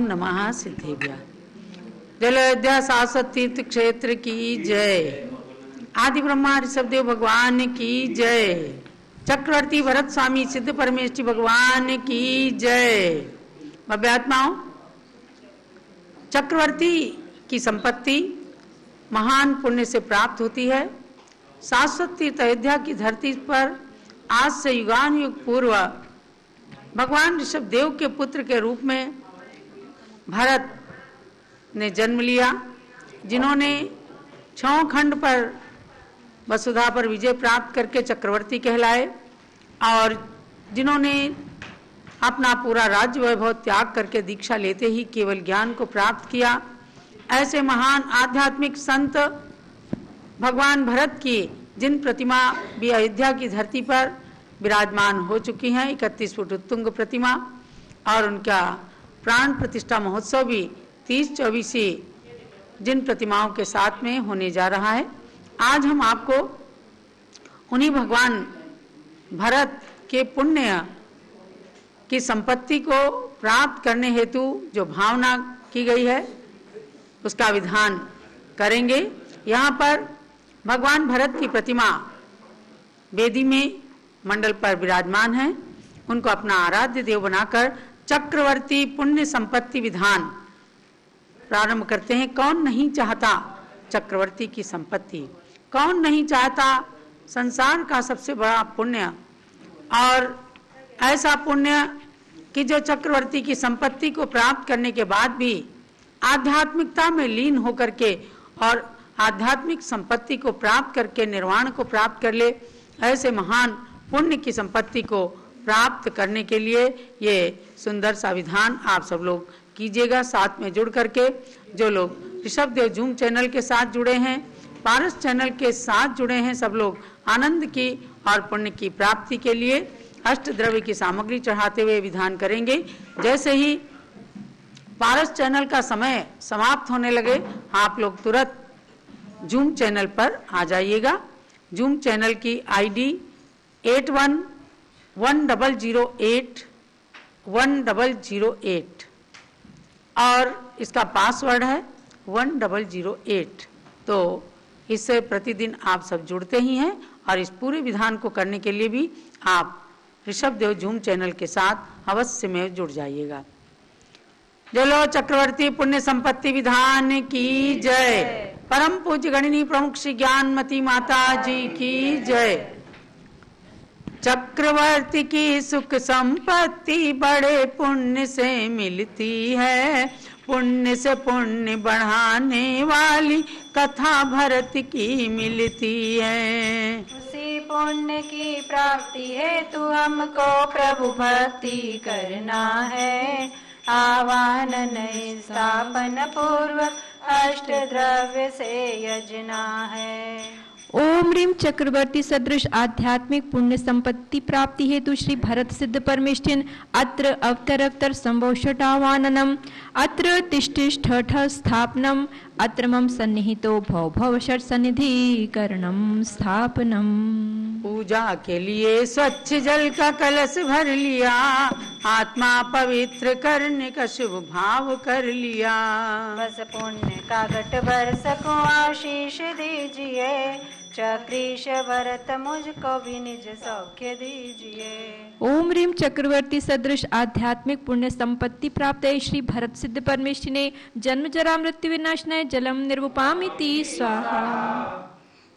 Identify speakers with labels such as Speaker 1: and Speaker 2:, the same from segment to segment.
Speaker 1: नमः सिद्धेभ्यः। जल अयोध्या शाश्वत तीर्थ क्षेत्र की जय। आदि ब्रह्मा ऋषभदेव भगवान की जय। चक्रवर्ती भरत स्वामी सिद्ध परमेश्वरी भगवान की जय। भव्यात्माओं, चक्रवर्ती की संपत्ति महान पुण्य से प्राप्त होती है। शाश्वत तीर्थ अयोध्या की धरती पर आज से युगान युग पूर्व भगवान ऋषभदेव के पुत्र के रूप में भरत ने जन्म लिया, जिन्होंने 6 खंड पर वसुधा पर विजय प्राप्त करके चक्रवर्ती कहलाए और जिन्होंने अपना पूरा राज्य वैभव त्याग करके दीक्षा लेते ही केवल ज्ञान को प्राप्त किया। ऐसे महान आध्यात्मिक संत भगवान भरत की जिन प्रतिमा भी अयोध्या की धरती पर विराजमान हो चुकी हैं, 31 फुट उत्तुंग प्रतिमा, और उनका प्राण प्रतिष्ठा महोत्सव भी 30-24 जिन प्रतिमाओं के साथ में होने जा रहा है। आज हम आपको उन्हीं भगवान भरत के पुण्य की संपत्ति को प्राप्त करने हेतु जो भावना की गई है उसका विधान करेंगे। यहाँ पर भगवान भरत की प्रतिमा वेदी में मंडल पर विराजमान है। उनको अपना आराध्य देव बनाकर चक्रवर्ती पुण्य संपत्ति विधान प्रारंभ करते हैं। कौन नहीं चाहता चक्रवर्ती की संपत्ति, कौन नहीं चाहता संसार का सबसे बड़ा पुण्य, और ऐसा पुण्य कि जो चक्रवर्ती की संपत्ति को प्राप्त करने के बाद भी आध्यात्मिकता में लीन होकर के और आध्यात्मिक संपत्ति को प्राप्त करके निर्वाण को प्राप्त कर ले। ऐसे महान पुण्य की संपत्ति को प्राप्त करने के लिए ये सुंदर सा विधान आप सब लोग कीजिएगा। साथ में जुड़ करके जो लोग ऋषभदेव जूम चैनल के साथ जुड़े हैं, पारस चैनल के साथ जुड़े हैं, सब लोग आनंद की और पुण्य की प्राप्ति के लिए अष्ट द्रव्य की सामग्री चढ़ाते हुए विधान करेंगे। जैसे ही पारस चैनल का समय समाप्त होने लगे, आप लोग तुरंत जूम चैनल पर आ जाइएगा। जूम चैनल की आईडी 8110810008 और इसका पासवर्ड है 1008। तो इससे प्रतिदिन आप सब जुड़ते ही हैं और इस पूरे विधान को करने के लिए भी आप ऋषभदेव जूम चैनल के साथ अवश्य में जुड़ जाइएगा। जलो चक्रवर्ती पुण्य संपत्ति विधान की जय। परम पूज्य गणिनी प्रमुख श्री ज्ञानमती माता जी की जय। चक्रवर्ती की सुख संपत्ति बड़े पुण्य से मिलती है, पुण्य से पुण्य बढ़ाने वाली कथा भरत की मिलती है।
Speaker 2: उसी पुण्य की प्राप्ति हेतु हमको प्रभु भक्ति करना है। आवाहन स्थापन पूर्वक अष्ट द्रव्य से यजना है।
Speaker 3: ओम ह्रीम चक्रवर्ती सदृश आध्यात्मिक पुण्य संपत्ति प्राप्ति हेतु श्री भरत सिद्ध परमेष्ठिन अत्र अवतरक्तर संभोषटावाननम अत्र तिष्ठिष्ठ स्थापनम अत्र मम सन्निहितो भव भव षट सन्निधिकरणम स्थापनम।
Speaker 1: पूजा के लिए स्वच्छ जल का कलश भर लिया, आत्मा पवित्र करने का शुभ भाव कर लिया।
Speaker 2: बस पुण्य का घट भर सको आशीष दीजिए, चक्रीश भरत मुझको भी निज सौख्य दीजिए।
Speaker 3: ओम ह्रीम चक्रवर्ती सदृश आध्यात्मिक पुण्य संपत्ति प्राप्त है श्री भरत सिद्ध परमेश्वर ने जन्म जरा मृत्यु विनाशनाय जलम निर्वपामिति स्वाहा।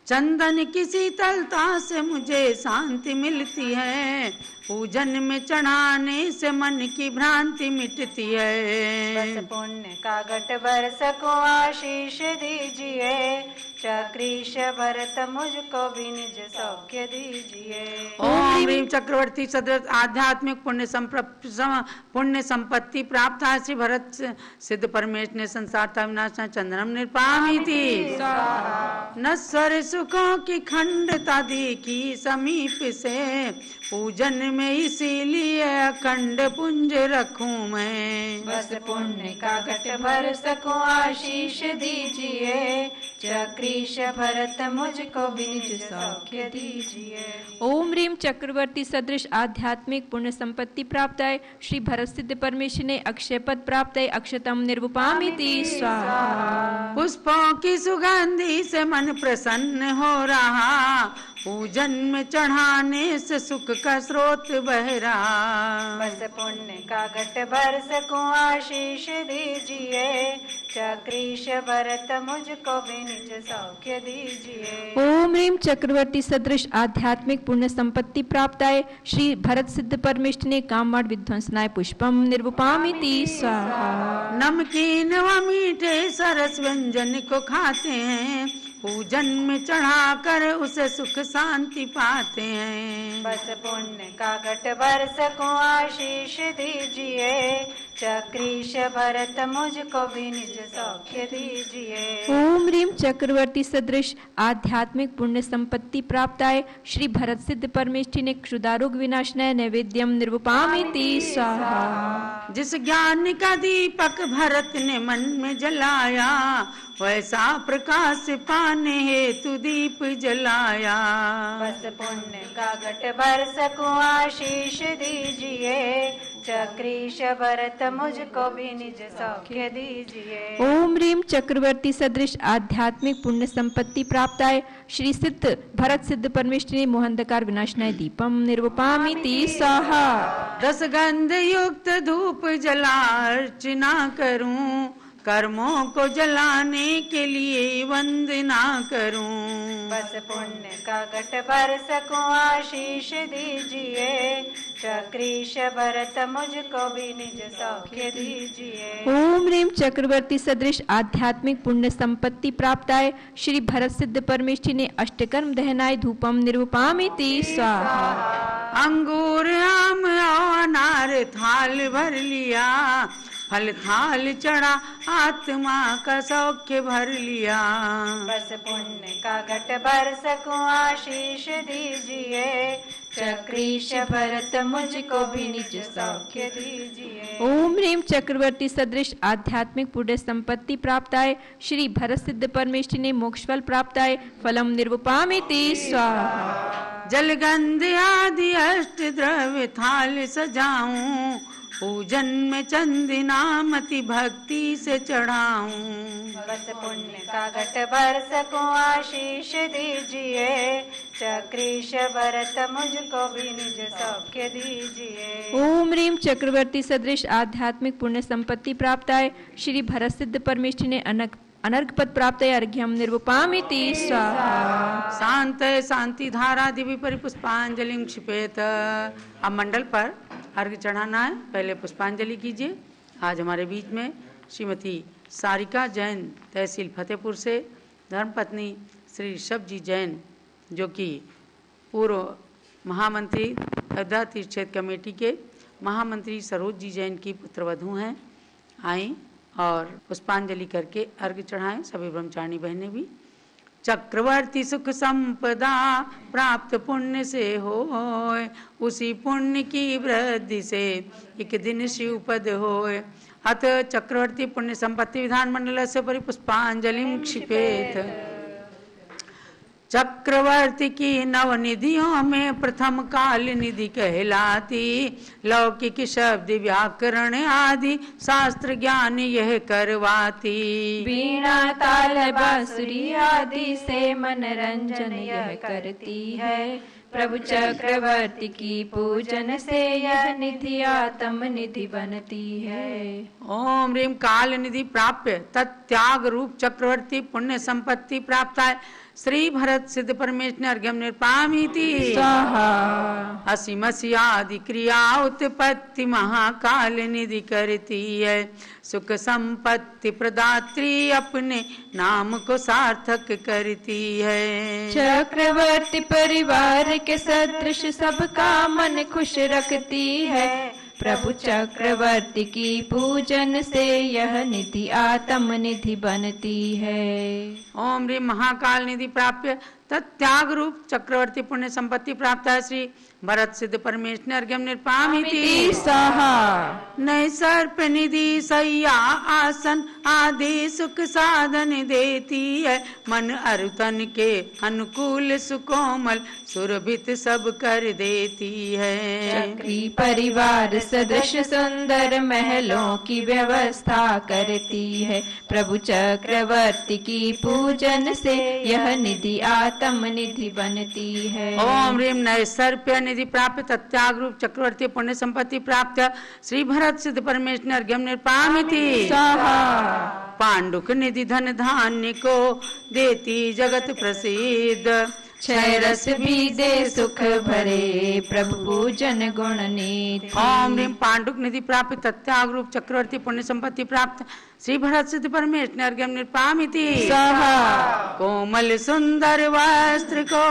Speaker 1: चंदन की शीतलता से मुझे शांति मिलती है, पूजन में चढ़ाने से मन की भ्रांति मिटती है।
Speaker 2: बस पुण्य का घट भर सको आशीष दीजिए, चक्रीश भरत मुझको भी निज सौख्य दीजिए।
Speaker 1: ओम ह्रीम चक्रवर्ती सदृश आध्यात्मिक पुण्य संपत्ति प्राप्त है श्री भरत सिद्ध परमेश्वर ने संसार था विनाश चंद्रम निर्पामिति नस्वर सुखों की खंडता देखी समीप से, पूजन में इसीलिए अखंड पुंज रखूं मैं।
Speaker 2: बस पुण्य का घट भर सको आशीष दीजिए, चक्रीश भरत मुझको भी निज सौख्य दीजिए।
Speaker 3: ओम ह्रीम चक्रवर्ती सदृश आध्यात्मिक पुण्य संपत्ति प्राप्त है श्री भरत सिद्ध परमेश्वर ने अक्षय पद प्राप्त है अक्षतम निर्वपामिति स्वाहा।
Speaker 1: पुष्पों की सुगंधि से मन प्रसन्न हो रहा, पूजन में चढ़ाने से सुख का स्रोत बह रहा।
Speaker 2: बस पुण्य का घट भर सकूं आशीष दीजिए, चक्रीश भरत मुझको भी निज सौख्य दीजिए।
Speaker 3: ओम ह्रीम चक्रवर्ती सदृश आध्यात्मिक पुण्य संपत्ति प्राप्त है श्री भरत सिद्ध परमेश्वर ने कामवाड़ विध्वंसनाय पुष्पम निर्वपामिति स्वाहा।
Speaker 1: नमकीन व मीठे सरस व्यंजन को खाते हैं, पूजन में चढ़ाकर उसे सुख शांति पाते हैं।
Speaker 2: बस पुण्य का घट भर सकूं आशीष दीजिए, चक्रीश भरत मुझको भी निज सौख्य दीजिए।
Speaker 3: ओम ह्रीम चक्रवर्ती सदृश आध्यात्मिक पुण्य संपत्ति प्राप्त है श्री भरत सिद्ध परमेष्ठी ने क्षुदारोग विनाशनाय नैवेद्यम निर्वपामिति स्वाहा।
Speaker 1: जिस ज्ञान का दीपक भरत ने मन में जलाया, वैसा प्रकाश पाने हेतु दीप जलाया।
Speaker 2: बस पुण्य का घट भर सकूं आशीष दीजिए, चक्रीश भरत मुझको भी निज सौख्य दीजिए।
Speaker 3: ओम ह्रीम चक्रवर्ती सदृश आध्यात्मिक पुण्य संपत्ति प्राप्त है श्री सिद्ध भरत सिद्ध परमेश्वर ने मोहंधकार विनाशनाय दीपम निर्वपामिति स्वाहा।
Speaker 1: 10 गंध युक्त धूप जला अर्चना करूं, कर्मों को जलाने के लिए वंदना करूं।
Speaker 2: बस पुण्य का घट भर सकूं आशीष दीजिए, चक्रीश भरत मुझको भी निज सौख्य दीजिए।
Speaker 3: ओम ह्रीम चक्रवर्ती सदृश आध्यात्मिक पुण्य संपत्ति प्राप्त है श्री भरत सिद्ध परमेष्ठी ने अष्टकर्म दहनाय धूपम निर्वपामिति स्वाहा।
Speaker 1: अंगूर आम और अनार थाल भर लिया, फल थाल चढ़ा आत्मा का सौख्य भर लिया।
Speaker 2: बस पुण्य का घट भर सकूं आशीष दीजिए, चक्रीश भरत मुझको भी निज सौख्य दीजिए।
Speaker 3: ओम ह्रीम चक्रवर्ती सदृश आध्यात्मिक पुण्य संपत्ति प्राप्त है श्री भरत सिद्ध परमेष्ठी ने मोक्ष फल प्राप्त है फलम निर्वपामिति स्वाहा।
Speaker 1: जलगंध आदि अष्ट द्रव्य थाल सजाऊं, पूजन में चंदनामति भक्ति से चढ़ाऊं।
Speaker 2: बस पुण्य का घट भर सकूं आशीष दीजिए, चक्रीश भरत मुझको भी निज सौख्य दीजिए।
Speaker 3: ओम ह्रीम चक्रवर्ती सदृश आध्यात्मिक पुण्य संपत्ति प्राप्त है श्री भरत सिद्ध परमेष्ठी ने अनर्घ पद प्राप्त है अर्घ्यम निर्वपामिति स्वाहा।
Speaker 1: शांत शांति धारा दिव्य परिपुष्पांजलि क्षिपेत। अब मंडल पर अर्घ्य चढ़ाना है, पहले पुष्पांजलि कीजिए। आज हमारे बीच में श्रीमती सारिका जैन तहसील फतेहपुर से, धर्मपत्नी श्री ऋषभ जी जैन जो कि पूर्व महामंत्री अयोध्या तीर्थ क्षेत्र कमेटी के महामंत्री सरोज जी जैन की पुत्रवधू हैं, आई और पुष्पांजलि करके अर्घ्य चढ़ाएं। सभी ब्रह्मचारिणी बहनें भी। चक्रवर्ती सुख संपदा प्राप्त पुण्य से होय, उसी पुण्य की वृद्धि से एक दिन शिवपद होय। अतः चक्रवर्ती पुण्य संपत्ति विधान मंडल से परिपुष्पांजलि क्षिपेत। चक्रवर्ती की नवनिधियों में प्रथम काल निधि कहलाती, लौकिक शब्द व्याकरण आदि शास्त्र ज्ञान यह करवाती।
Speaker 3: वीणा ताल बांसुरी आदि से मनोरंजन यह करती है, प्रभु चक्रवर्ती की पूजन से यह निधि आत्म निधि बनती है।
Speaker 1: ओम ह्रीम काल निधि प्राप्य तत्याग रूप चक्रवर्ती पुण्य संपत्ति प्राप्त है श्री भरत सिद्ध परमेश्वर अर्घ्यम निर्वपामिति
Speaker 3: स्वाहा।
Speaker 1: असीमसी आदि क्रिया उत्पत्ति महाकाल निधि करती है, सुख संपत्ति प्रदात्री अपने नाम को सार्थक करती है।
Speaker 3: चक्रवर्ती परिवार के सदृश सबका मन खुश रखती है, प्रभु चक्रवर्ती की पूजन से यह निधि आत्म निधि बनती है।
Speaker 1: ओम ह्रीम महाकाल निधि प्राप्य तत्त्याग रूप चक्रवर्ती पुण्य संपत्ति प्राप्त है श्री भरत सिद्ध परमेश्वर अर्घ्यम निर्पामिति
Speaker 3: स्वाहा।
Speaker 1: नय सर्प निधि सैया आसन आदि सुख साधन देती है, मन अरुतन के अनुकूल सुकोमल सुरभित सब कर देती है।
Speaker 3: चक्री परिवार सदृश सुंदर महलों की व्यवस्था करती है, प्रभु चक्रवर्ती की पूजन से यह निधि आत्म निधि बनती है।
Speaker 1: ओम ह्रीम नय सर्प्य निधि प्राप्त तत्त्याग रूप चक्रवर्ती पुण्य संपत्ति प्राप्त श्री भरत सिद्ध परमेश्वर अर्घ्यम निर्पामिति
Speaker 3: स्वाहा।
Speaker 1: पांडुक निधि धन धान्य को देती जगत प्रसिद्ध,
Speaker 3: क्षय रस भी दे सुख भरे प्रभु पूजन गुण नीति।
Speaker 1: ओम ह्रीम पांडुक निधि प्राप्त तत्त्याग रूप चक्रवर्ती पुण्य संपत्ति प्राप्त श्री भरत सिद्ध परमेश्वर अर्घ्यम निर्पामिति
Speaker 3: स्वाहा।
Speaker 1: कोमल सुंदर वस्त्र को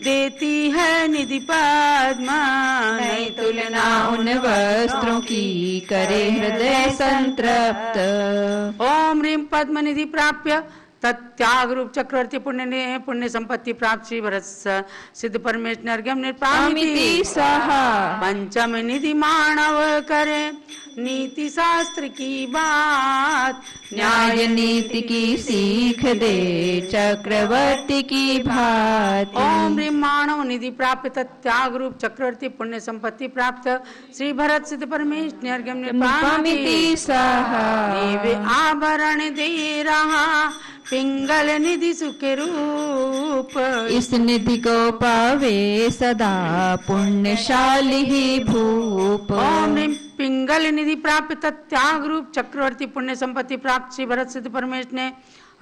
Speaker 1: देती है निधि पद्मा,
Speaker 3: नहीं तुलना उन वस्त्रों की करे हृदय संतृप्त।
Speaker 1: ओम ह्रीम पद्म निधि प्राप्य तत्त्याग रूप चक्रवर्ती पुण्य संपत्ति प्राप्त श्री भरत सिद्ध परमेश्वर अर्घ्यम निर्पामिति
Speaker 3: स्वाहा।
Speaker 1: पंचम निधि मानव करे नीति शास्त्र की बात,
Speaker 3: न्याय नीति की सीख दे चक्रवर्ती की भांति।
Speaker 1: ओम ह्रीम मानव निधि प्राप्त तत्त्याग रूप चक्रवर्ती पुण्य संपत्ति प्राप्त श्री भरत सिद्ध परमेश्वर अर्घ्यम निर्पामिति
Speaker 3: स्वाहा।
Speaker 1: दिव्य आभरण दे रहा पिंगल निधि सुख रूप,
Speaker 3: इस निधि को पावे सदा पुण्यशाली ही भूप।
Speaker 1: ओम ह्रीम पिंगल निधि प्राप्त तत्त्याग रूप चक्रवर्ती पुण्य संपत्ति प्राप्त श्री भरत सिद्ध परमेश्वर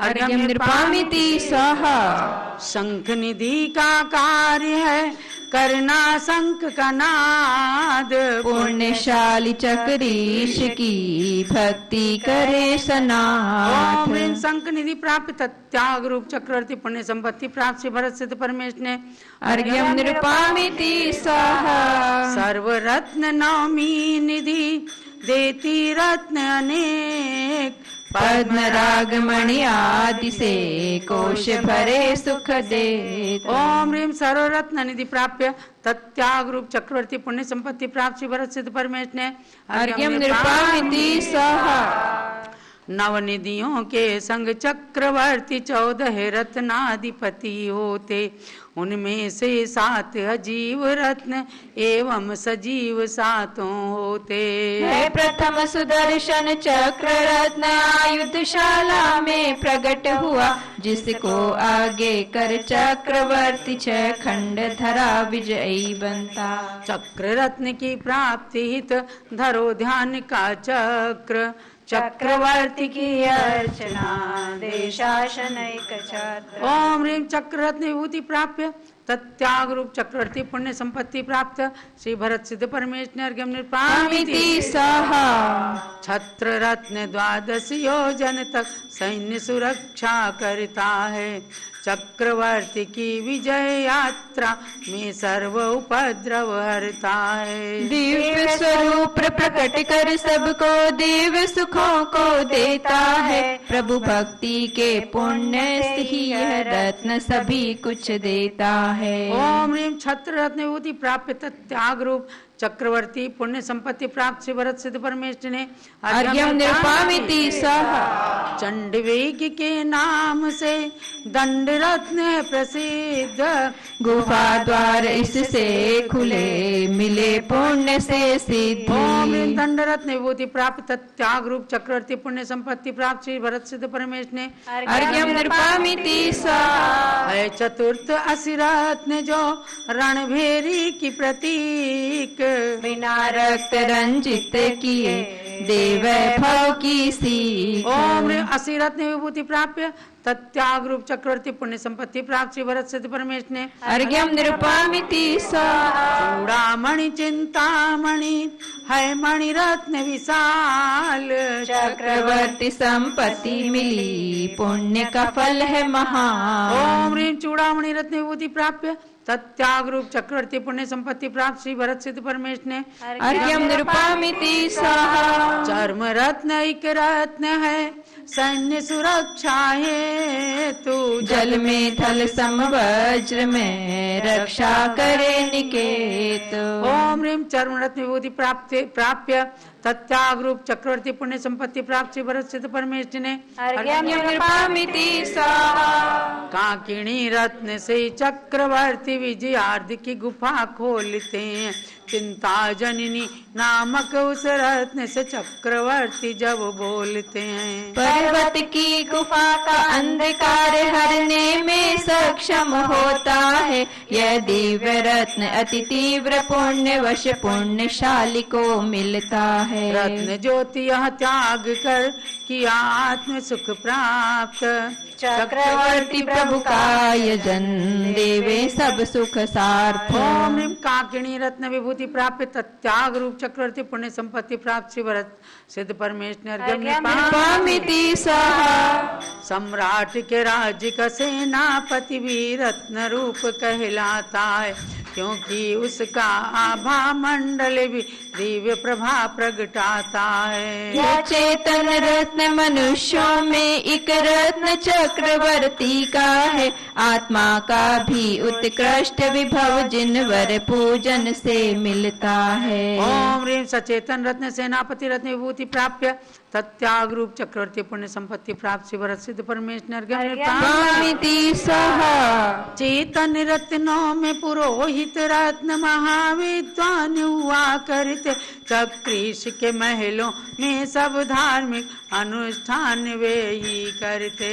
Speaker 3: अर्घ्यम निर्पामिति स्वाहा।
Speaker 1: शंख निधि का कार्य है करना शंख का नाद,
Speaker 3: पुण्यशाली चक्रीश की भक्ति करे सनाथ।
Speaker 1: ओम ह्रीम शंख निधि प्राप्त तत्त्याग रूप चक्रवर्ती पुण्य संपत्ति प्राप्त श्री भरत सिद्ध परमेश्वर
Speaker 3: अर्घ्यम निर्पामिति स्वाहा।
Speaker 1: सर्व रत्न नवमी निधि देती रत्न अनेक,
Speaker 3: पद्म रागमणि आदि से कोश भरे सुख दे।
Speaker 1: ओम ह्रीम सर्वरत्न निधि प्राप्य तत्त्याग रूप चक्रवर्ती पुण्य संपत्ति प्राप्त श्री भरत सिद्ध परमेश्वर
Speaker 3: अर्घ्यम निर्पामिति स्वाहा।
Speaker 1: नवनिधियों के संग चक्रवर्ती 14 रत्नाधिपति होते, उनमें से 7 अजीव रत्न एवं सजीव 7 होते।
Speaker 3: है प्रथम सुदर्शन चक्र रत्न आयुधशाला में प्रकट हुआ, जिसको आगे कर चक्रवर्ती 6 खंड धरा विजयी बनता।
Speaker 1: चक्र रत्न की प्राप्ति हित धरो ध्यान का चक्र,
Speaker 2: चक्रवर्ती की अर्चना दे शासन एक छत्र।
Speaker 1: ओम ह्रीम चक्र रत्न विभूति प्राप्य तत्त्याग रूप चक्रवर्ती पुण्य संपत्ति प्राप्त श्री भरत सिद्ध परमेश्वर अर्घ्यम निर्पामिति
Speaker 3: स्वाहा।
Speaker 1: छत्र रत्न 12 योजन तक सैन्य सुरक्षा करता है, चक्रवर्ती की विजय यात्रा में सर्व उपद्रव हरता है।
Speaker 3: दिव्य स्वरूप प्रकट कर सबको दिव्य सुखों को देता है, प्रभु भक्ति के पुण्य से ही यह रत्न सभी कुछ देता है।
Speaker 1: ओम ह्रीम छत्र रत्न विभूति प्राप्य तत्त्याग रूप चक्रवर्ती पुण्य संपत्ति प्राप्त श्री भरत सिद्ध परमेश्वर ने
Speaker 3: अर्घ्यम निर्पामिति स्वाहा।
Speaker 1: चंडवेग के नाम से दंड रत्न है प्रसिद्ध,
Speaker 3: गुफा द्वार इससे खुले मिले पुण्य से सिद्धि।
Speaker 1: ओम ह्रीम दंड रत्न विभूति प्राप्त तत्त्याग रूप चक्रवर्ती पुण्य संपत्ति प्राप्त श्री भरत सिद्ध परमेश्वर ने
Speaker 3: अर्घ्यम निर्पामिति स्वाहा।
Speaker 1: है चतुर्थ असिरत्न जो रणभेरी की प्रतीक,
Speaker 3: बिना रक्त रंजित किए देव भव की सीख।
Speaker 1: ओम ह्रीम असिरत्न विभूति प्राप्य तत्त्याग रूप चक्रवर्ती पुण्य संपत्ति प्राप्त श्री भरत सिद्ध परमेश्वर ने
Speaker 3: अर्घ्यम निर्पामिति स्वाहा।
Speaker 1: चूड़ामणि चिंतामणि है मणि रत्न विशाल,
Speaker 3: चक्रवर्ती संपत्ति मिली पुण्य का फल है महान।
Speaker 1: ओम ह्रीम चूड़ामणि रत्न विभूति प्राप्य तत्याग रूप चक्रवर्ती पुण्य संपत्ति प्राप्त श्री भरत सिद्ध परमेश ने
Speaker 3: अर्घ्यम निरुपामिति स्वाहा।
Speaker 1: चर्म रत्न एक रत्न है सैन्य सुरक्षा है तू
Speaker 3: जल में थल सम वज्र में रक्षा करे निकेत।
Speaker 1: ओम ह्रीम चर्म रत्न विभूति प्राप्य तत्याग रूप चक्रवर्ती पुण्य संपत्ति प्राप्त श्री भरत सिद्ध परमेश ने
Speaker 3: अर्घ्यम निरुपामिति स्वाहा।
Speaker 1: काकिणी रत्न से चक्रवर्ती विजयार्थ की गुफा खोलते हैं चिंता जननी नामक उस रत्न से चक्रवर्ती जब बोलते हैं
Speaker 3: पर्वत की गुफा का अंधकार हरने में सक्षम होता है यह दिव्य रत्न अति तीव्र पुण्य वश पुण्यशाली को मिलता है।
Speaker 1: रत्न ज्योति यह त्याग कर किया आत्म सुख प्राप्त
Speaker 3: चक्रवर्ती प्रभु का यजन देवे सब सुख सार्थ।
Speaker 1: ओम ह्रीम काकिणी रत्न विभूति प्राप्त तत्याग रूप चक्रवर्ती पुण्य संपत्ति प्राप्त श्री भरत सिद्ध परमेश ने
Speaker 3: अर्घ्यमिति स्वाहा।
Speaker 1: सम्राट के राज्य का सेनापति भी रत्न रूप कहलाता है क्योंकि उसका आभा मंडल भी दिव्य प्रभा प्रगटाता है।
Speaker 3: यह चेतन रत्न मनुष्यों में एक रत्न चक्रवर्ती का है आत्मा का भी उत्कृष्ट विभव जिनवर पूजन से मिलता है।
Speaker 1: ओम ह्रीम सचेतन रत्न सेनापति रत्न विभूति प्राप्य तत्याग रूप चक्रवर्ती पुण्य संपत्ति प्राप्त श्री भरत सिद्ध परमेश ने
Speaker 3: अर्घ्यमिति स्वाहा।
Speaker 1: चेतन रत्नों में पुरोहित रत्न महाविद्वान हुआ करते चक्रीश के महलों में सब धार्मिक अनुष्ठान वे ही करते।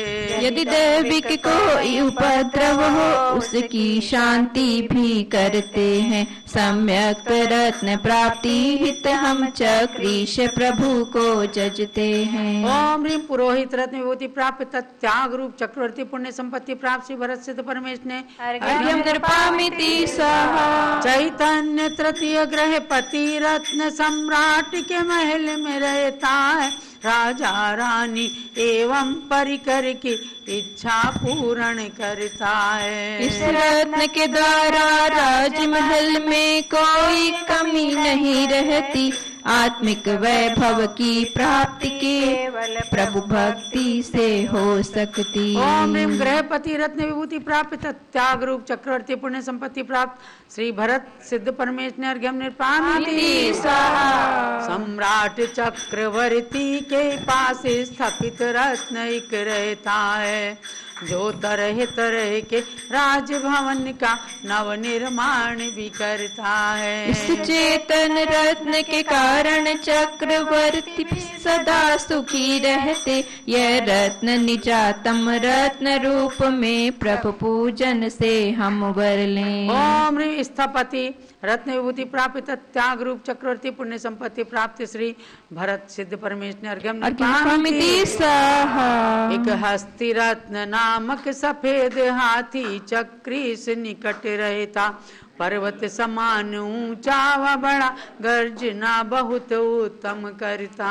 Speaker 3: यदि दैविक कोई उपद्रव हो उसकी शांति भी करते हैं सम्यक रत्न प्राप्ति हित हम चक्रीश प्रभु को जजते हैं।
Speaker 1: ओम ह्रीम पुरोहित रत्न विभूति प्राप्त तत्याग रूप चक्रवर्ती पुण्य संपत्ति प्राप्त श्री भरत सिद्ध परमेश ने
Speaker 3: अर्घ्यम निरुपामिति स्वाहा।
Speaker 1: चैतन्य तृतीय ग्रह पति रत्न सम्राट के महल में रहता है राजा रानी एवं परिकर की इच्छा पूर्ण करता है।
Speaker 3: इस रत्न के द्वारा राजमहल में कोई कमी नहीं रहती आत्मिक वैभव की प्राप्ति केवल प्रभु भक्ति से हो सकती।
Speaker 1: ओम ह्रीम गृहपति रत्न विभूति प्राप्त त्याग रूप चक्रवर्ती पुण्य संपत्ति प्राप्त श्री भरत सिद्ध परमेश ने अर्घ्यम निरुपामिति स्वाहा। सम्राट चक्रवर्ती के पास स्थापित रत्न एक रहता है जो तरह तरह के राजभवन का नव निर्माण भी करता है।
Speaker 3: इस चेतन रत्न के कारण चक्रवर्ती सदा सुखी रहते यह रत्न निजातम रत्न रूप में प्रभु पूजन से हम वर लें।
Speaker 1: ओम ह्रीम स्थपति रत्न विभूति प्राप्त त्याग रूप चक्रवर्ती पुण्य संपत्ति प्राप्त श्री भरत सिद्ध परमेश ने अर्घ्यम
Speaker 3: अर्घ्यमिति स्वाहा।
Speaker 1: एक हस्ती रत्न नामक सफेद हाथी चक्रीस निकट रहता पर्वत समान ऊंचा व बड़ा गर्जना बहुत उत्तम करता।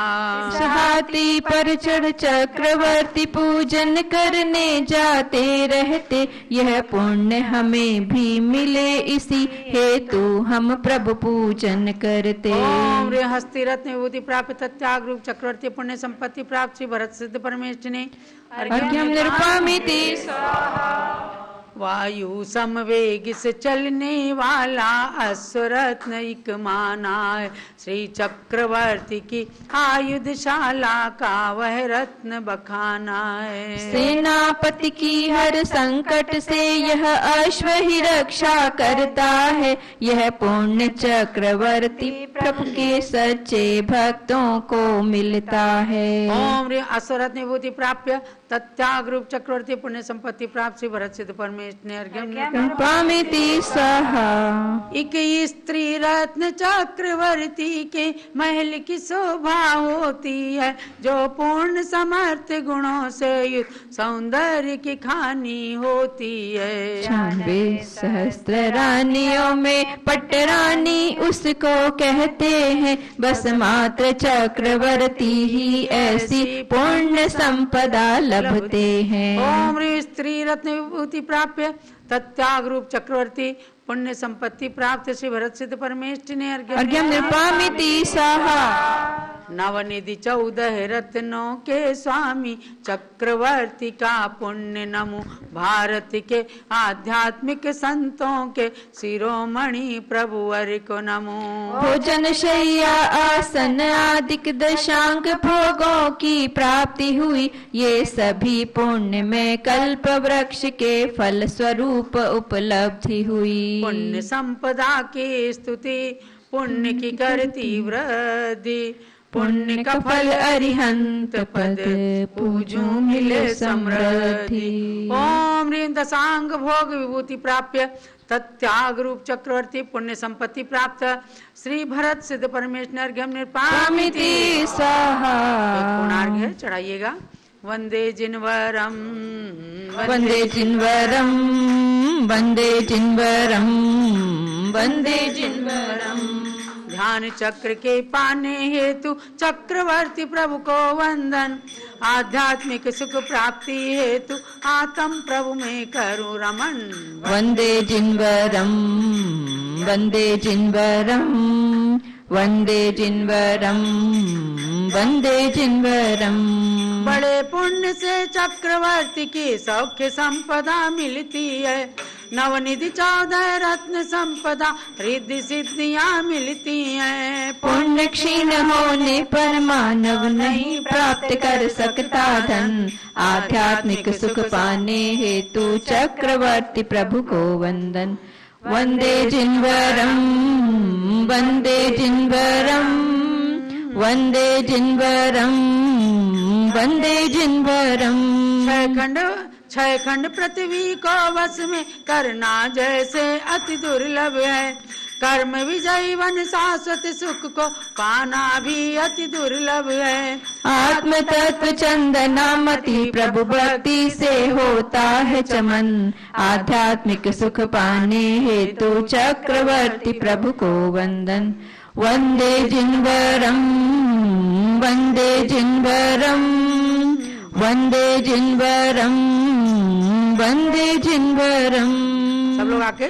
Speaker 3: हाथी पर चढ़ चक्रवर्ती पूजन करने जाते रहते यह पुण्य हमें भी मिले इसी हेतु हम प्रभु पूजन करते।
Speaker 1: ओम ह्रीम हस्ती रत्न विभूति प्राप्त त्याग रूप चक्रवर्ती पुण्य संपत्ति प्राप्त श्री भरत सिद्ध परमेश ने
Speaker 3: अर्घ्यम निरुपामिति स्वाहा।
Speaker 1: वायु समवेग से चलने वाला अश्वरत्न एक माना है श्री चक्रवर्ती की आयुधशाला का वह रत्न बखाना है।
Speaker 3: सेनापति की हर संकट से यह अश्व ही रक्षा करता है यह पुण्य चक्रवर्ती प्रभु के सच्चे भक्तों को मिलता है।
Speaker 1: ओम ह्रीम अश्वरत्न विभूति प्राप्य तत्याग रूप चक्रवर्ती पुण्य संपत्ति प्राप्त श्री भरत सिद्ध परमेश ने अर्घ्यम
Speaker 3: निरुपामिति स्वाहा।
Speaker 1: एक स्त्री रत्न चक्रवर्ती के महल की शोभा होती है जो पूर्ण समर्थ गुणों से युक्त सौंदर्य की खानी होती है।
Speaker 3: 96 सहस्त्र रानियों में पटरानी उसको कहते हैं बस मात्र चक्रवर्ती ही ऐसी पुण्य संपदा लभते हैं।
Speaker 1: ओम ह्रीम स्त्री रत्न विभूति प्राप्य तत्याग रूप चक्रवर्ती पुण्य संपत्ति प्राप्त श्री भरत सिद्ध परमेष्ठि ने
Speaker 3: अर्घ्यम निर्पामिति साहा।
Speaker 1: नवनिधि 14 रत्नों के स्वामी चक्रवर्ती का पुण्य नमो। भारत के आध्यात्मिक संतों के शिरोमणि प्रभुवर को नमो।
Speaker 3: भोजन शैया आसन आदिक दशांग भोगों की प्राप्ति हुई, ये सभी पुण्य में कल्प वृक्ष के फल स्वरूप उपलब्धि हुई।
Speaker 1: पुण्य संपदा की स्तुति पुण्य की करती वृद्धि, पुण्य का फल अरिहंत पद पूजू मिले समृद्धि। ओम ह्रीं दशांग भोग विभूति प्राप्य तत्याग रूप चक्रवर्ती पुण्य संपत्ति प्राप्त श्री भरत सिद्ध परमेश्वर अर्घ्यम निर्पामिति
Speaker 3: स्वाहा।
Speaker 1: पूर्णार्घ्य चढ़ाइएगा। वंदे जिनवरम
Speaker 3: वंदे जिनवरम वंदे जिनवरम वंदे जिनवरम।
Speaker 1: ध्यान चक्र के पाने हेतु चक्रवर्ती प्रभु को वंदन, आध्यात्मिक सुख प्राप्ति हेतु आत्म प्रभु में करूं रमन।
Speaker 3: वंदे जिनवरम वंदे जिनवरम वंदे जिनवरम वंदे जिनवरम।
Speaker 1: बड़े पुण्य से चक्रवर्ती की सौख्य संपदा मिलती है, नवनिधि 14 रत्न संपदा रिद्धि सिद्धियां मिलती हैं।
Speaker 3: पुण्य क्षीण होने पर मानव नहीं प्राप्त कर सकता धन, आध्यात्मिक सुख पाने हेतु चक्रवर्ती प्रभु को वंदन। वंदे जिनवरम वंदे जिनवरम वंदे जिनवरम वंदे जिनवरम।
Speaker 1: छह खंड पृथ्वी को वश में करना जैसे अति दुर्लभ है, कर्म विजयी वन शाश्वत सुख को पाना भी अति दुर्लभ है।
Speaker 3: आत्म तत्व चंदनामति प्रभु भक्ति से होता है चमन, आध्यात्मिक सुख पाने हेतु चक्रवर्ती प्रभु को वंदन। वंदे जिनवरम वंदे जिनवरम वंदे जिनवरम वंदे जिनवरम।
Speaker 1: सब लोग आके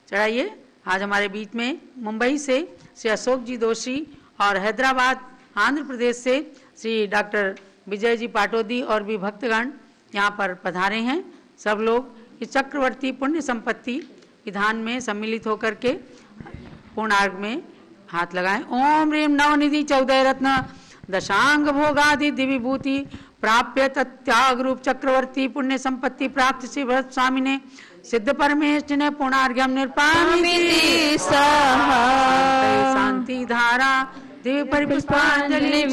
Speaker 1: चढ़ाइए। आज हमारे बीच में मुंबई से श्री अशोक जी दोषी और हैदराबाद आंध्र प्रदेश से श्री डॉक्टर विजय जी पाटोदी और भी भक्तगण यहाँ पर पधारे हैं। सब लोग इस चक्रवर्ती पुण्य संपत्ति विधान में सम्मिलित होकर के पूर्णार्घ में हाथ लगाएं। ओम ह्रीं नवनिधि 14 रत्न दशांग भोगादि दिविभूति प्राप्य तत्याग रूप चक्रवर्ती पुण्य संपत्ति प्राप्त श्री भरत स्वामी ने सिद्ध परमेश्वर ने पूर्णार्घ्यम निर्पामिति
Speaker 3: स्वाहा।
Speaker 1: शांति धारा दिव्य परिपुष्पांजलि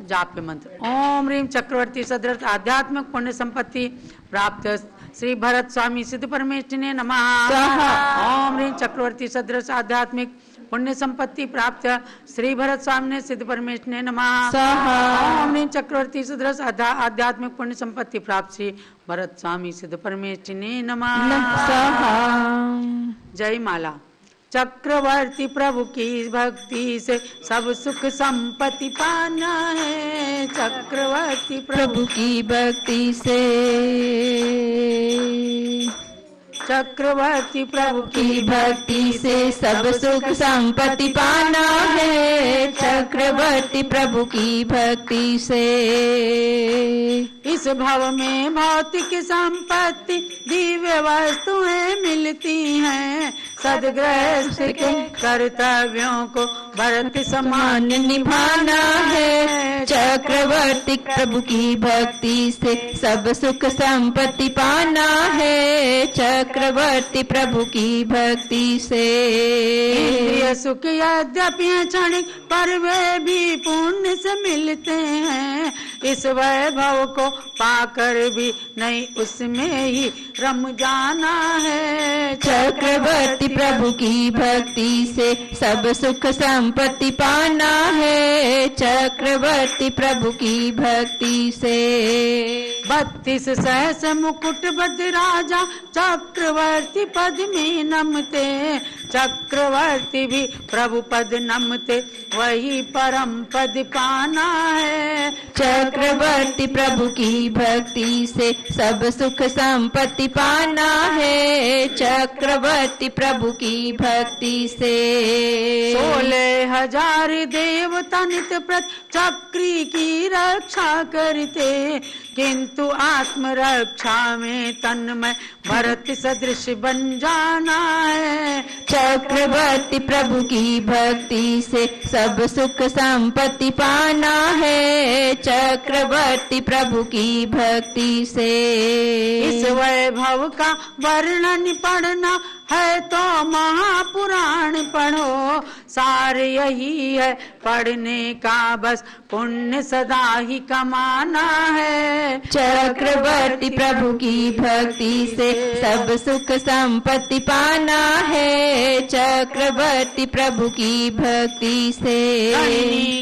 Speaker 1: जाप्य मंत्र। ओम ह्रीं चक्रवर्ती सदृश आध्यात्मिक पुण्य संपत्ति प्राप्त श्री भरत स्वामी सिद्ध परमेश्वर ने नमः। ओम ह्रीं चक्रवर्ती सदृश आध्यात्मिक पुण्य संपत्ति प्राप्त श्री भरत स्वामी ने सिद्ध परमेश्वर ने नमः। ओम ह्रीं चक्रवर्ती सदृश आध्यात्मिक पुण्य संपत्ति प्राप्त श्री भरत स्वामी सिद्ध परमेश्वर ने नमः। जय माला। चक्रवर्ती प्रभु की भक्ति से सब सुख संपत्ति पाना है, चक्रवर्ती
Speaker 3: प्रभु की भक्ति से चक्रवर्ती प्रभु की भक्ति से सब सुख संपत्ति पाना है, चक्रवर्ती प्रभु की भक्ति से।
Speaker 1: इस भव में भौतिक संपत्ति दिव्य वस्तुएं मिलती हैं, सदगृहस्थ के कर्तव्यों को भरत समान
Speaker 3: निभाना है, चक्रवर्ती प्रभु की भक्ति से सब सुख संपत्ति पाना है, चक्रवर्ती प्रभु की भक्ति से।
Speaker 1: इंद्रिय सुख यद्यपि क्षणिक पर वे भी पुण्य से मिलते हैं, इस वैभव को पाकर भी नहीं उसमें ही रम जाना है,
Speaker 3: चक्रवर्ती प्रभु की भक्ति से सब सुख संपत्ति पाना है, चक्रवर्ती प्रभु की भक्ति से।
Speaker 1: 32 सहस मुकुट बद राजा चक्रवर्ती पद में नमते, चक्रवर्ती भी प्रभु पद नमते, वही परम पद पाना है,
Speaker 3: चक्रवर्ती प्रभु की भक्ति से सब सुख संपत्ति पाना है, चक्रवर्ती प्रभु की भक्ति से।
Speaker 1: 16,000 देवता नित प्रत चक्री की रक्षा करते, किंतु आत्म रक्षा में तन्मय भरत सदृश बन जाना है।
Speaker 3: चक्रवर्ती प्रभु की भक्ति से सब सुख संपत्ति पाना है, चक्रवर्ती प्रभु की भक्ति से।
Speaker 1: इस वैभव का वर्णन पढ़ना है तो महापुराण पढ़ो, सार यही है पढ़ने का बस पुण्य सदा ही कमाना है।
Speaker 3: चक्रवर्ती प्रभु की भक्ति से सब सुख संपत्ति पाना है, चक्रवर्ती प्रभु की भक्ति से।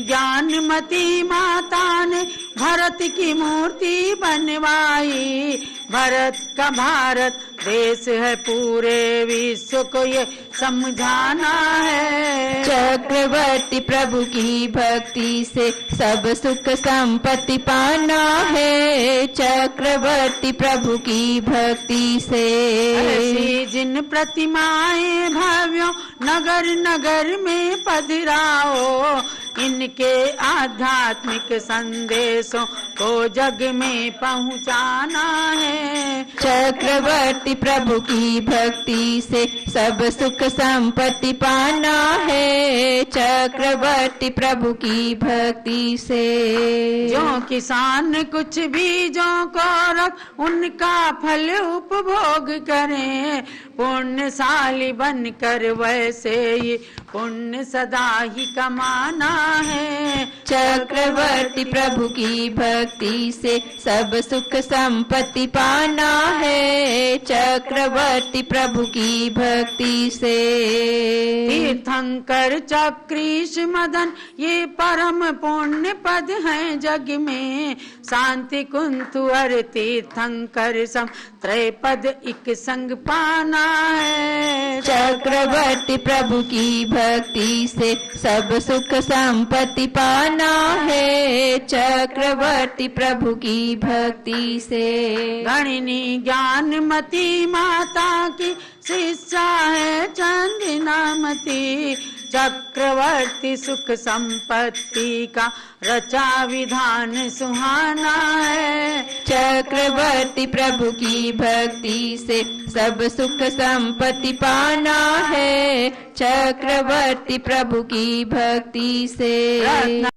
Speaker 1: ज्ञानमती माता ने भरत की मूर्ति बनवाई, भरत का भारत देश है पूरे विश्व को ये समझाना है।
Speaker 3: चक्रवर्ती प्रभु की भक्ति से सब सुख संपत्ति पाना है, चक्रवर्ती प्रभु की भक्ति से।
Speaker 1: ऐसी जिन प्रतिमाएं भव्यों नगर नगर में पधराओ, इनके आध्यात्मिक संदेशों को जग में पहुंचाना है।
Speaker 3: चक्रवर्ती प्रभु की भक्ति से सब सुख संपत्ति पाना है, चक्रवर्ती प्रभु की भक्ति से।
Speaker 1: जो किसान कुछ बीजों को रख उनका फल उपभोग करें, पुण्यशाली बनकर वैसे ही पुण्य सदा ही कमाना है।
Speaker 3: चक्रवर्ती प्रभु की भक्ति से सब सुख संपत्ति पाना है, चक्रवर्ती प्रभु की भक्ति से।
Speaker 1: तीर्थंकर चक्रीश मदन ये परम पुण्य पद हैं जग में, शांति कुंतु हर तीर्थंकर सम त्रय पद एक संग पाना है।
Speaker 3: चक्रवर्ती प्रभु की भक्ति से सब सुख संपत्ति पाना है, चक्रवर्ती प्रभु की भक्ति से।
Speaker 1: गणिनी ज्ञानमती माता की शिष्या है चंदनामती, चक्रवर्ती सुख संपत्ति का रचा विधान सुहाना है।
Speaker 3: चक्रवर्ती प्रभु की भक्ति से सब सुख संपत्ति पाना है, चक्रवर्ती प्रभु की भक्ति से।